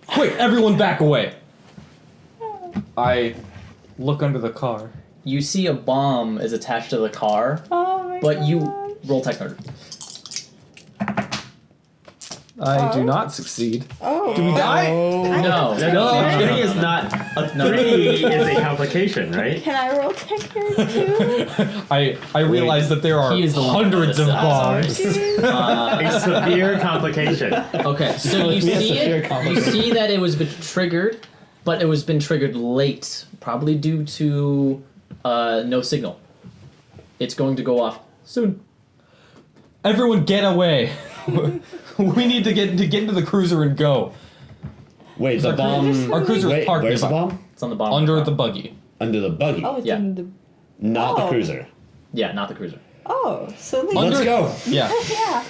Quick, everyone back away. I look under the car. You see a bomb is attached to the car, but you roll tech nerd. I do not succeed. Oh. Do we die? No. The thing is not a 3 is a complication, right? Can I roll tech nerd too? I realize that there are He is the one hundreds of with bombs. A severe complication. Okay, so you see it. You see that it was been triggered, but it was been triggered late, probably due to no signal. It's going to go off soon. Everyone get away. We need to get into the cruiser and go. Wait, the bomb. Our cruiser is parked where's the nearby. bomb? It's on the bottom. Under of the buggy. Under the buggy. Oh, it's Yeah. in the... Not the Oh. cruiser. Yeah, not the cruiser. Oh, so the... Under- Let's go. Yeah. yeah.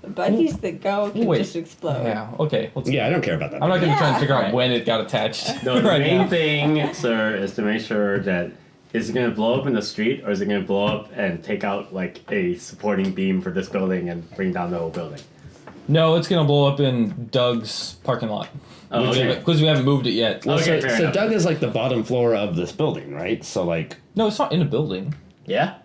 The buggies that go can Wait. just explode. Yeah. Okay. Let's. Yeah, I don't care about that. I'm not gonna try and Yeah. figure out Right. when it got attached. No, the right main now. thing, sir, is to make sure that is it going to blow up in the street or is it going to blow up and take out like a supporting beam for this building and bring down the whole building? No, it's gonna blow up in Doug's parking lot. Oh, okay. Because we haven't moved it yet. Well, Okay, so fair so enough. Doug is like the bottom floor of this building, right? So like, No, it's not in a building. Yeah,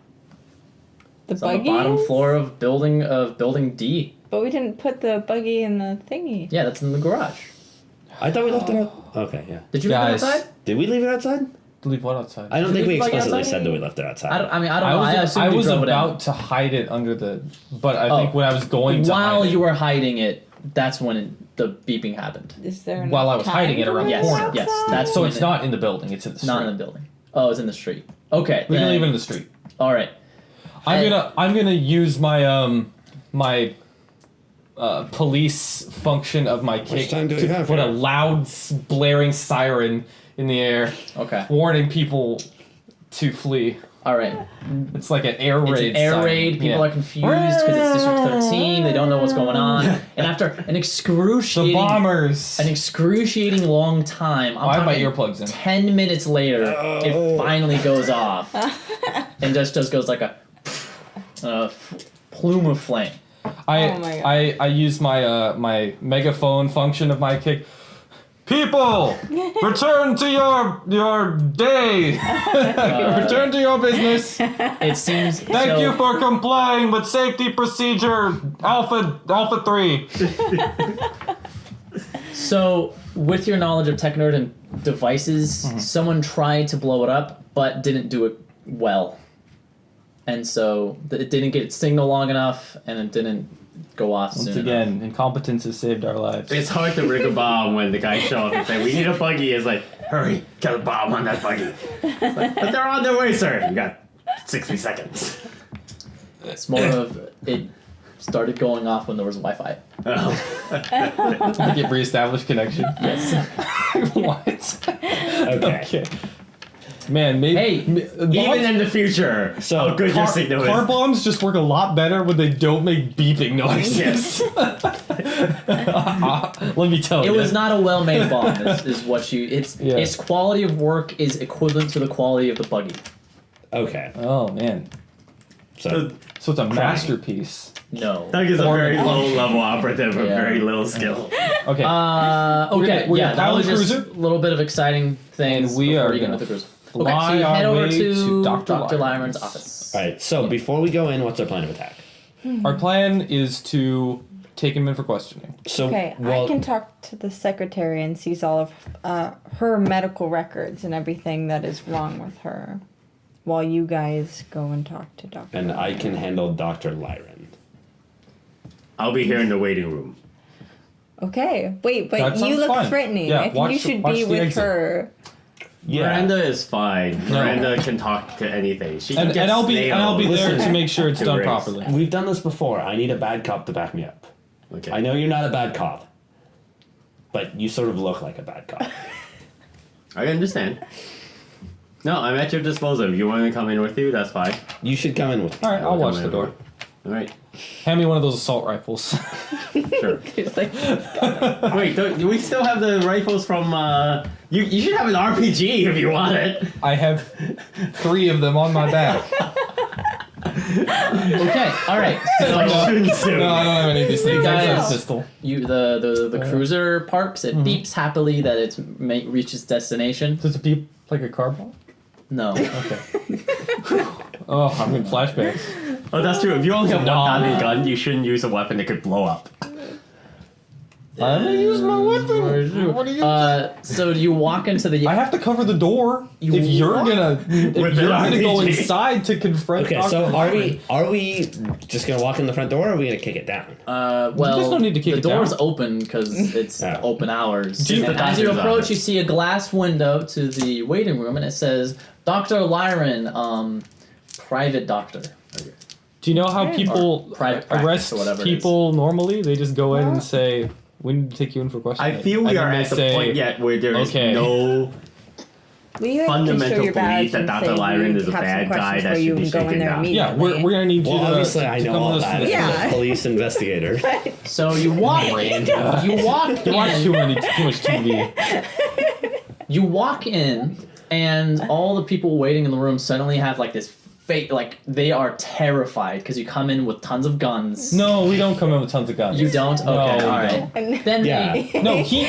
The it's on the buggy? bottom floor of building D. But we didn't put the buggy in the thingy. Yeah, that's in the garage. I thought we left it out. Okay, yeah. Did you leave it Guys. outside? Did we leave it outside? Leave what outside? I don't Did think we we leave the buggy explicitly outside? said that we left it outside. I don't know. I assumed I you was drove it about out. to hide it under the, but I think when I was going to While hide you it, were hiding it, that's when the beeping happened. Is there While I enough was hiding time it around to the Yes, leave it corner. yes. outside? That's so when it's it- not in the building. It's in the street. Not in the building. Oh, it's in the street. Okay, We can then- leave it in the street. All right. I'm gonna use my my police function of my kick time do we to have put a here? loud blaring siren in the air, Okay. warning people to flee. All right. It's like an air It's raid. an air siren. raid. People Yeah. are confused because it's District 13. They don't know what's going on. And after an The excruciating bombers. long time, I'm I have my talking earplugs in. 10 minutes later, it finally goes off, and just goes like a plume of flame. I Oh my God. I use my my megaphone function of my kick. People, return to your day. Return to your business. It seems. Thank you for complying with safety procedure Alpha 3. So, with your knowledge of tech nerd and devices, someone tried to blow it up, but didn't do it well. And so, it didn't get its signal long enough, and it didn't go off Once soon again, incompetence has saved our lives. It's hard to rig a bomb when the guys show up and say, we need a buggy. It's like, hurry, get a bomb on that buggy. It's like, but they're on their way, sir. You got 60 seconds. It's more of it started going off when there was Wi-Fi. Oh. Like it reestablished connection. Yes. What? Okay. Man, maybe Hey, Even in the future, So, how good your car, signal car is. bombs just work a lot better when they don't make beeping noises. Let me tell It you. was not a well-made bomb. Is what you. Yeah. Its quality of work is equivalent to the quality of the buggy. Okay. Oh man. So So it's a masterpiece. No. Doug is a Form very and function. low-level operative with Yeah. very little skill. Okay. Okay. We're Yeah, gonna that pile was the just cruiser. a little bit of exciting things. And we before are you get gonna into the cruiser. fly Okay, so you head our over way to to Dr. Dr. Lyman's. Lyman's office. all right. So before we go in, what's our plan of attack? Our plan is to take him in for questioning. So Okay, I can talk to the secretary and seize all of her medical records and everything that is wrong with her, while you guys go and talk to Dr. and I can handle Dr. Lyran. I'll be here in the waiting room. Okay, wait, That but you sounds look fine. threatening. Yeah, I think watch- you should watch be the with exit. her. Yeah. Miranda is fine. No. Miranda can talk to anything. She can And, get I'll be there snails. to make sure it's To done race. properly. We've done this before. I need a bad cop to back me up. Okay. I know you're not a bad cop, but you sort of look like a bad cop. I understand. No, I'm at your disposal. You want me to come in with you? That's fine. You should come in with me. All right, I'll watch Come the in door. with you. All right. Hand me one of those assault rifles. Sure. It's like, Wait, do we still have the rifles from? You should have an RPG if you want it. I have 3 of them on my back. Okay, all right. So Like shooting soon. No, I don't have any of these things. I just have a Guys. pistol. the cruiser parks. It beeps happily that it's reaches destination. Does it beep like a car bomb? No. Okay. Oh, I'm in flashbacks. Oh, that's true. If you only have No. one-handed gun, you shouldn't use a weapon that could blow up. I'm gonna use my weapon. What do you? So you walk into the. I have to cover the door You if you're what? gonna With the go RPG. inside to confront. Okay, Dr. so Lyman. are we just gonna walk in the front door, or are we gonna kick it down? Well, There's no need to kick the it door's down. open because it's Oh. open hours. Just And the as you doctor's approach, office. you see a glass window to the waiting room, and it says Dr. Lyron, private doctor. Do you know how people private practice arrest or whatever it people normally? They just go in and say, "We need to take you in for questioning." I feel we And are then at they the say, point yet where there is okay. no Will you, like, just show fundamental your badge belief that and Dr. say Lyron you is a have some bad guy questions that where should you be can go in shaken there down. immediately? Yeah, we're gonna need you Well, to. obviously, I to know come all with us that to as the- Yeah. a police investigator. So you walk. you walk You watch in. too much TV. You walk in, and all the people waiting in the room suddenly have like this fate. Like they are terrified because you come in with tons of guns. No, we don't come in with tons of guns. You don't. Okay. No, all we right. And Then Yeah. they. No, he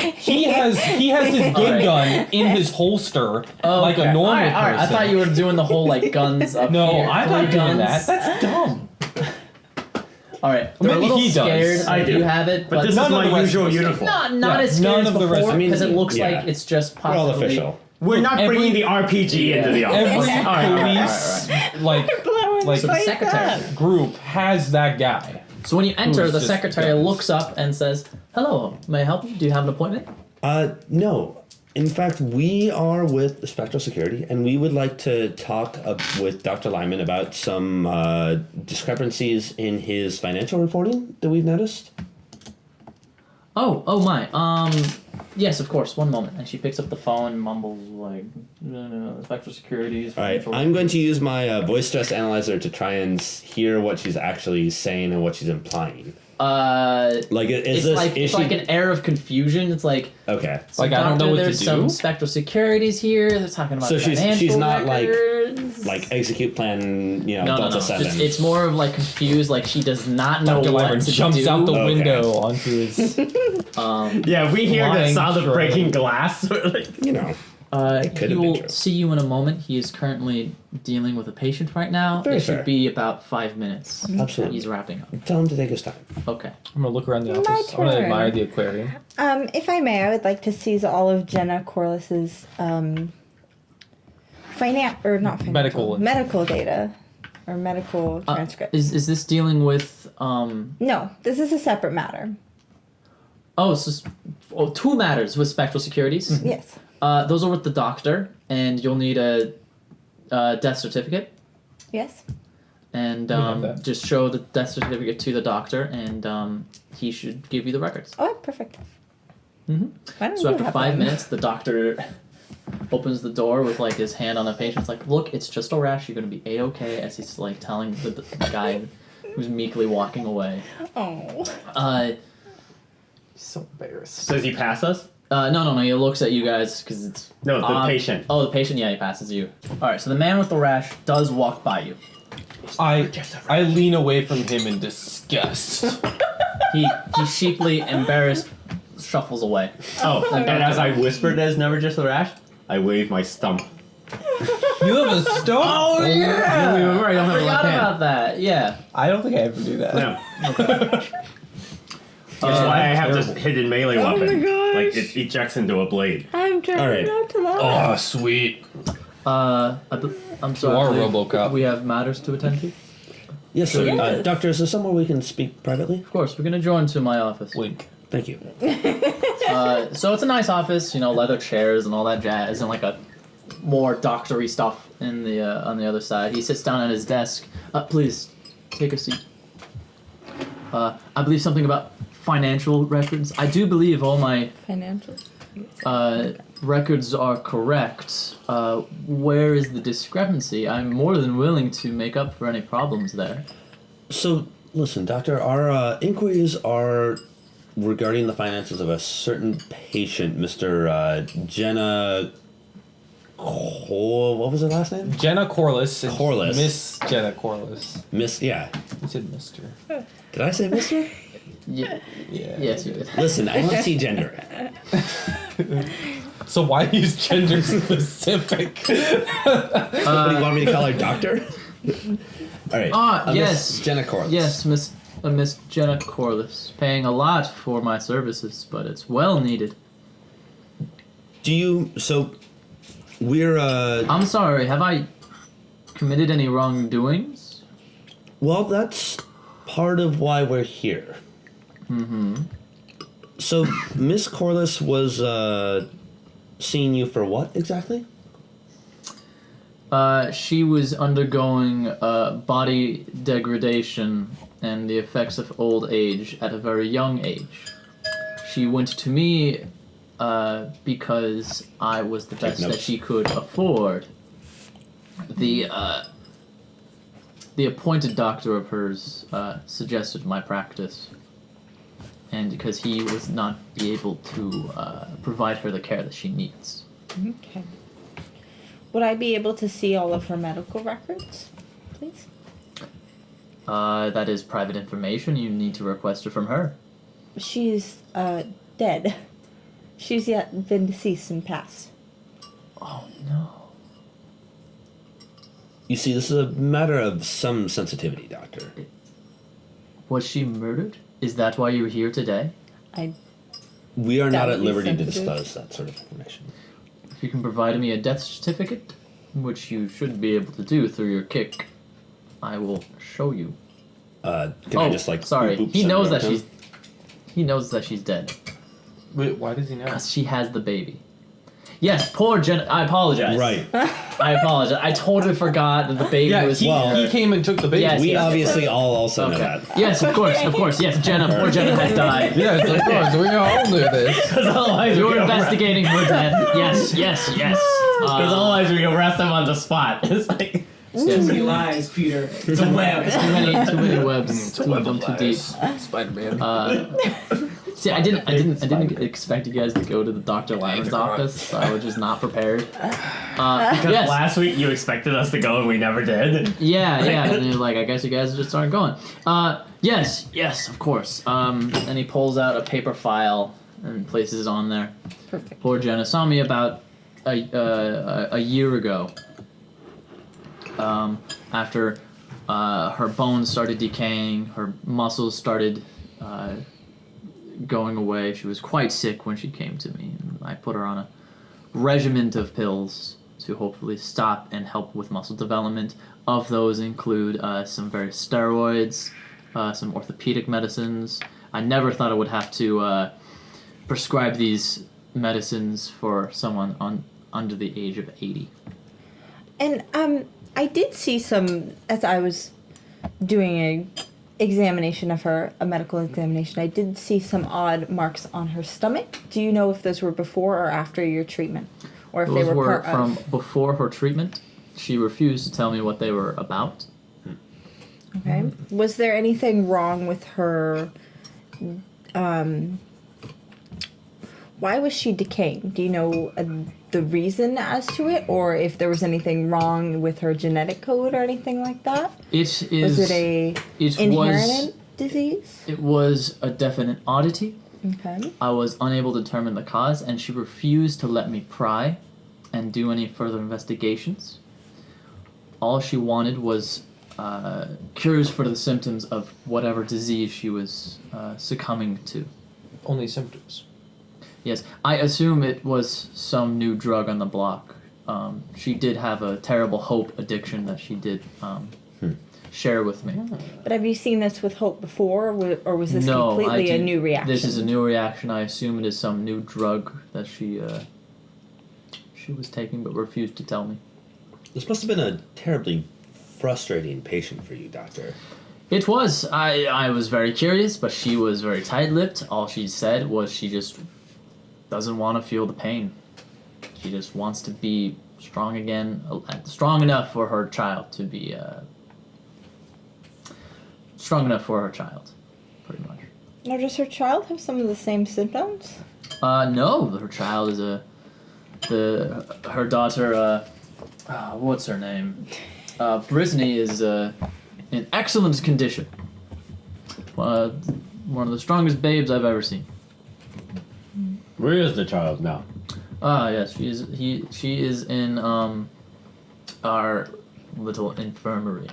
has his big Alright. gun in his holster like Okay. a normal all right, all right. I person. thought you were doing the whole like guns up No, here. I'm Three not doing guns. that. That's dumb. All right. They're a Maybe little he does. scared. I if do. You have it, But this is none of my the rest usual of us- uniform. not Yeah, as scary none as of the rest- before I mean, because it looks yeah. like it's just We're all possibly. official. We're not Every- bringing the RPG into the office. Every Okay. All right, all right, police like like So the secretary. group has that guy. So when you enter, Who's the just secretary guns. looks up and says, "Hello, may I help you? Do you have an appointment?" No. In fact, we are with Spectral Security, and we would like to talk with Dr. Lyman about some discrepancies in his financial reporting that we've noticed. Oh my. Yes, of course. One moment. And she picks up the phone and mumbles like, "Spectral Securities." All right, financial- I'm going to use my voice stress analyzer to try and hear what she's actually saying and what she's implying. Like, It's like an air of confusion. It's like, Okay. Like, I don't know what to there's do. some Spectral Securities here. They're talking about So she's financial not records. like execute plan, no, Delta 7. It's more of like confused. Like she does not know Dr. what Lyman to jumps do. out the Okay. window onto his. Yeah, we hear the Flying sound of train. breaking glass. Like, could He have been will true. see you in a moment. He is currently dealing with a patient right now. Very it should fair. be about 5 minutes. Absolutely. He's wrapping up. Tell him to take his time. Okay. I'm gonna look around the My office. I'm gonna turn. admire the aquarium. If I may, I would like to seize all of Jenna Corliss's Medical. medical data or medical transcripts. Is this dealing with No, this is a separate matter. two matters with Spectral Securities? Yes. Those are with the doctor, and you'll need a death certificate. Yes. And have that. just show the death certificate to the doctor, and he should give you the records. Oh, perfect. Mhm. Why don't So you after have 5 one? minutes, the doctor opens the door with like his hand on the patient. It's like, look, it's just a rash. You're gonna be a-okay. As he's like telling the guy who's meekly walking away. Oh. So embarrassed. does he pass us? No. He looks at you guys because it's No, the patient. Oh, the patient. Yeah, he passes you. All right. So the man with the rash does walk by you. I lean away from him in disgust. He sheeply, embarrassed, shuffles away. Oh, and as I whispered, "There's never just a rash," I wave my stump. You have a stump? Oh yeah! You remember I don't have a left forgot hand. about that. Yeah. I don't think I ever do that. No. That's why I have this hidden melee my weapon. gosh. Like it ejects into a blade. I'm trying All right. not to laugh. Oh, sweet. I'm sorry. You are I believe RoboCop. We have matters to attend to. Yes, sir. Yes. Doctor, is there somewhere we can speak privately? Of course, we're gonna join to my office. Wink. Thank you. So it's a nice office, leather chairs and all that jazz, and like a more doctory stuff in the on the other side. He sits down at his desk. Please take a seat. I believe something about financial records. I do believe all my Financial. records are correct. Where is the discrepancy? I'm more than willing to make up for any problems there. So, listen, Doctor, our inquiries are regarding the finances of a certain patient, Mr. Jenna What was her last name? Jenna Corliss. and Corliss. Miss Jenna Corliss. Miss. Yeah. You said Mr. Did I say Mister? Yeah. Yeah. Yes, you did. Listen, I don't see gender. So why use gender specific? What, do you want me to call her Doctor? All right. Yes. Miss Jenna Corliss. Yes, Miss Jenna Corliss. Paying a lot for my services, but it's well needed. So, we're, I'm sorry, have I committed any wrongdoings? well, that's part of why we're here. Mm-hmm. So, Miss Corliss was, seeing you for what exactly? She was undergoing body degradation and the effects of old age at a very young age. She went to me because I was the best that notes. she could afford. The appointed doctor of hers suggested my practice, and because he was not able to provide her the care that she needs. Okay. Would I be able to see all of her medical records, please? That is private information. You need to request it from her. She's dead. She's yet been deceased and passed. Oh no. You see, this is a matter of some sensitivity, Doctor. Was she murdered? Is that why you're here today? We are That not would at be liberty to sensitive. disclose that sort of information. If you can provide me a death certificate, which you should be able to do through your kick, I will show you. Can I just sorry. boop He send knows it that over to she's. him? He knows that she's dead Wait, why does he know? because she has the baby. Yes, poor Jen. I apologize. Right. I apologize. I totally forgot that the baby Yeah, was. he came and took the baby. Yes, We yes. obviously all also know Okay. that. Yes, of course. Yes, Jenna. Poor Jenna has died. Yes, of course. We all knew this. Because otherwise, You're investigating her death. Yes. Because otherwise, we arrest him on the spot. It's like Yes. He lies, Peter. It's a web. Too many webs. Two of them too deep. Spider-Man. See, I didn't expect you guys to go to the Dr. Lyman's office, so I was just not prepared. because Yes. last week you expected us to go and we never did. Yeah, and you're like, I guess you guys just aren't going. Yes, of course. And he pulls out a paper file and places it on there. Perfect. Poor Jenna saw me about a year ago. After her bones started decaying, her muscles started going away. She was quite sick when she came to me. And I put her on a regimen of pills to hopefully stop and help with muscle development. Of those include some various steroids, some orthopedic medicines. I never thought I would have to prescribe these medicines for someone under the age of 80. And I did see some, as I was doing a examination of her, a medical examination, I did see some odd marks on her stomach. Do you know if those were before or after your treatment? Or if Those they were were part from of? before her treatment. She refused to tell me what they were about. Okay. Was there anything wrong with her, why was she decaying? Do you know the reason as to it? Or if there was anything wrong with her genetic code or anything like that? It is. Was it a It inherited disease? It was a definite oddity. Okay. I was unable to determine the cause, and she refused to let me pry and do any further investigations. All she wanted was cures for the symptoms of whatever disease she was succumbing to. Only symptoms. Yes, I assume it was some new drug on the block. She did have a terrible hope addiction that she did share with me. But have you seen this with Hope before, or was this No, completely I a do- new reaction? This is a new reaction. I assume it is some new drug that she was taking but refused to tell me. This must have been a terribly frustrating patient for you, Doctor. It was. I was very curious, but she was very tight-lipped. All she said was she just doesn't want to feel the pain. She just wants to be strong again, strong enough for her child to be strong enough for her child, pretty much. Now, does her child have some of the same symptoms? No, her child is her daughter, what's her name? Brittany is in excellent condition. One of the strongest babes I've ever seen. Where is the child now? Yes, she is in our little infirmary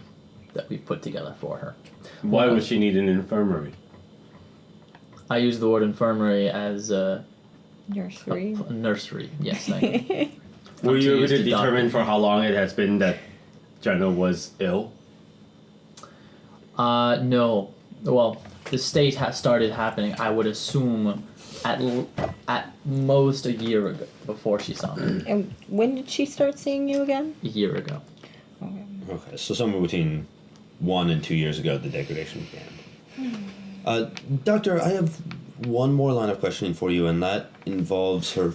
that we've put together for her. Why would she need an infirmary? I use the word infirmary as Nursery. a nursery. Yes, thank you. Were you able use to the determine doctor. for how long it has been that Jenna was ill? No. Well, the state has started happening. I would assume at most a year ago before she saw me. And when did she start seeing you again? A year ago. Okay. Okay, so somewhere between 1 and 2 years ago, the degradation began. Doctor, I have one more line of questioning for you, and that involves her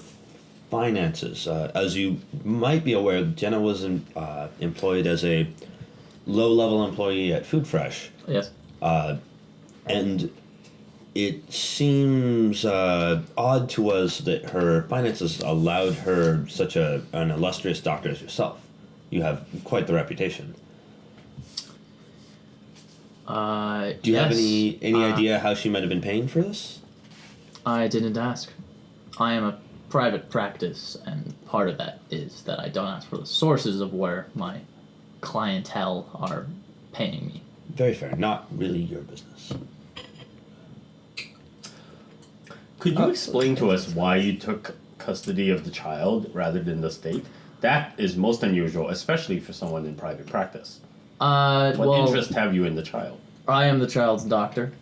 finances. As you might be aware, Jenna was employed as a low-level employee at Food Fresh. Yes. And it seems odd to us that her finances allowed her such an illustrious doctor as yourself. You have quite the reputation. Do you have any idea how she might have been paying for this? I didn't ask. I am a private practice, and part of that is that I don't ask for the sources of where my clientele are paying me. Very fair. Not really your business. Could you explain to us why you took custody of the child rather than the state? That is most unusual, especially for someone in private practice. What interest have you in the child? I am the child's doctor,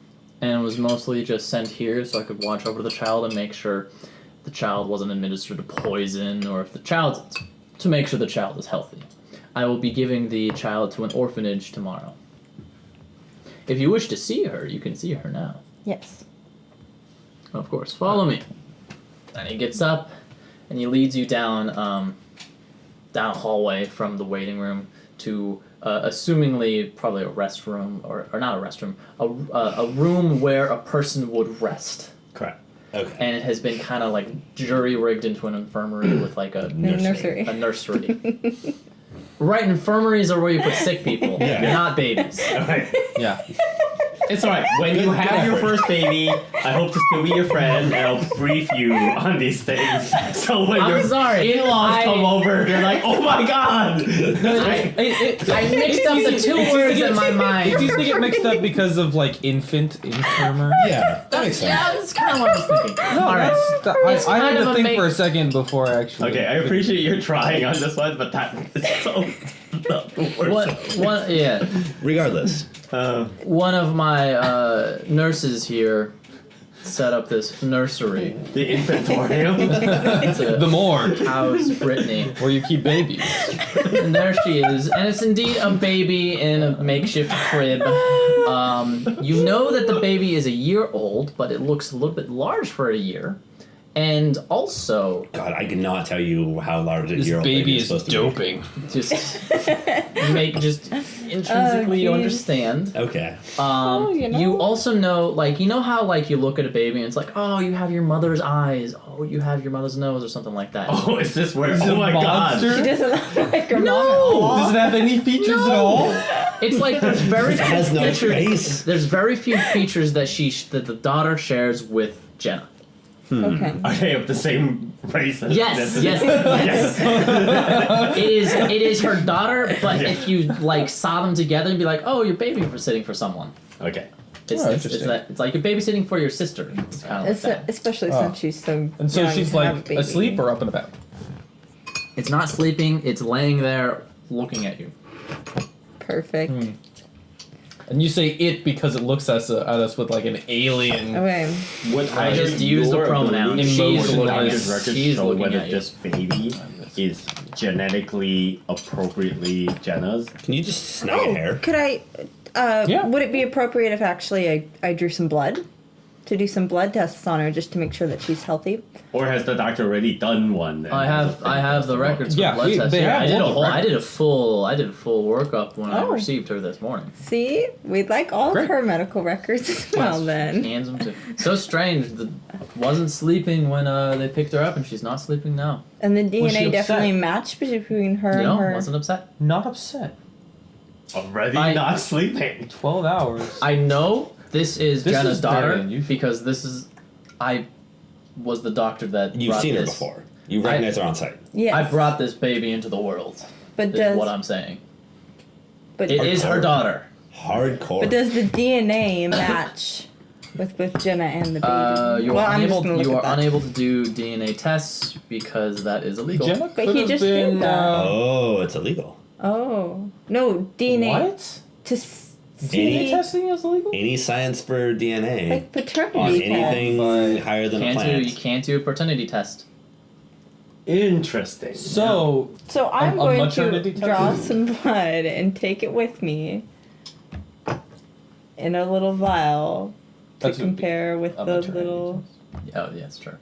and was mostly just sent here so I could watch over the child and make sure the child wasn't administered a poison, or if the child, to make sure the child is healthy. I will be giving the child to an orphanage tomorrow. If you wish to see her, you can see her now. Yes. Of course, follow me. And he gets up, and he leads you down a hallway from the waiting room to, assumingly, probably a restroom, or not a restroom, a room where a person would rest. Correct. Okay. And it has been kind of like jury-rigged into an infirmary with like a Nursery. A nursery. Right, infirmaries are where you put sick people, not babies. Alright. Yeah. It's alright. When you have your first baby, I hope to still be your friend and I'll brief you on these things. So when your I'm sorry. in-laws come over, they're like, oh my god! I mixed up the two words in my mind. Did you think it mixed up because of like infant infirmary? Yeah, that makes sense. Yeah, that's kind of what I was thinking. All right. I had kind of to a think make- for a second before I actually. Okay, I appreciate your trying on this one, but that is so not the worst. Regardless. One of my nurses here set up this nursery The infantorium. The morgue, house Brittany. where you keep babies. And there she is, and it's indeed a baby in a makeshift crib. You know that the baby is a year old, but it looks a little bit large for a year. And also, God, I cannot tell you how large a This year-old baby is is supposed to doping. just intrinsically you geez. understand. Okay. you know. You also know, like, you know how, like, you look at a baby and it's like, oh, you have your mother's eyes, oh, you have your mother's nose, or something like that. Oh, is this where? Is it Oh a my monster? She god! doesn't look like her No! mom at all. Does it have any features at all? It's like there's very few has no features. face. There's very few features that that the daughter shares with Jenna. Okay. Are they of the same race? as Yes, this? yes, yes. It is her daughter, but Yeah. if you like saw them together and be like, oh, you're babysitting for someone. Okay. It's Interesting. it's like you're babysitting for your sister. It's kind of like that. Especially Oh. since she's so And so young she's to have a like baby. asleep or up and about. It's not sleeping. It's laying there looking at you. Perfect. And you say it because it looks at us with like an alien. Okay. Would I just use the pronoun. She's She's looking looking at- records she's show looking whether at you. this baby is genetically appropriately Jenna's. Can you just snag a hair? Could I? Yeah. Would it be appropriate if actually I drew some blood? to do some blood tests on her just to make sure that she's healthy. Or has the doctor already done one? I have the records for Yeah, blood tests. they here. have I did all the I did a full workup when I Oh. received her this morning. See, we'd like all Great. of her medical records as well. Then Hands them too. So strange. Wasn't sleeping when they picked her up, and she's not sleeping now. and the Was she DNA upset? definitely matched between her No, and her. wasn't upset. Not upset. Already I- not sleeping. 12 hours. I know this is This Jenna's is very daughter unusual. because I was the doctor that You've brought seen her this. before. You recognize her on site. Yes, I brought this baby into the world. but Is does what I'm saying. but It is her Hardcore. daughter. Hardcore. but does the DNA match with both Jenna and the baby? You well, are I'm unable. just gonna look You at are that. unable to do DNA tests because that is illegal. Jenna But could he have just did been. that. Oh, it's illegal. Oh no, DNA What? to DNA see testing is illegal? Any science for DNA like paternity on test. anything But higher than a You plant. can't do a paternity test. Interesting. So, So I'm a going maternity to test? draw some blood and take it with me in a little vial to That's what- compare with a the maternity little. Oh, yes, sure.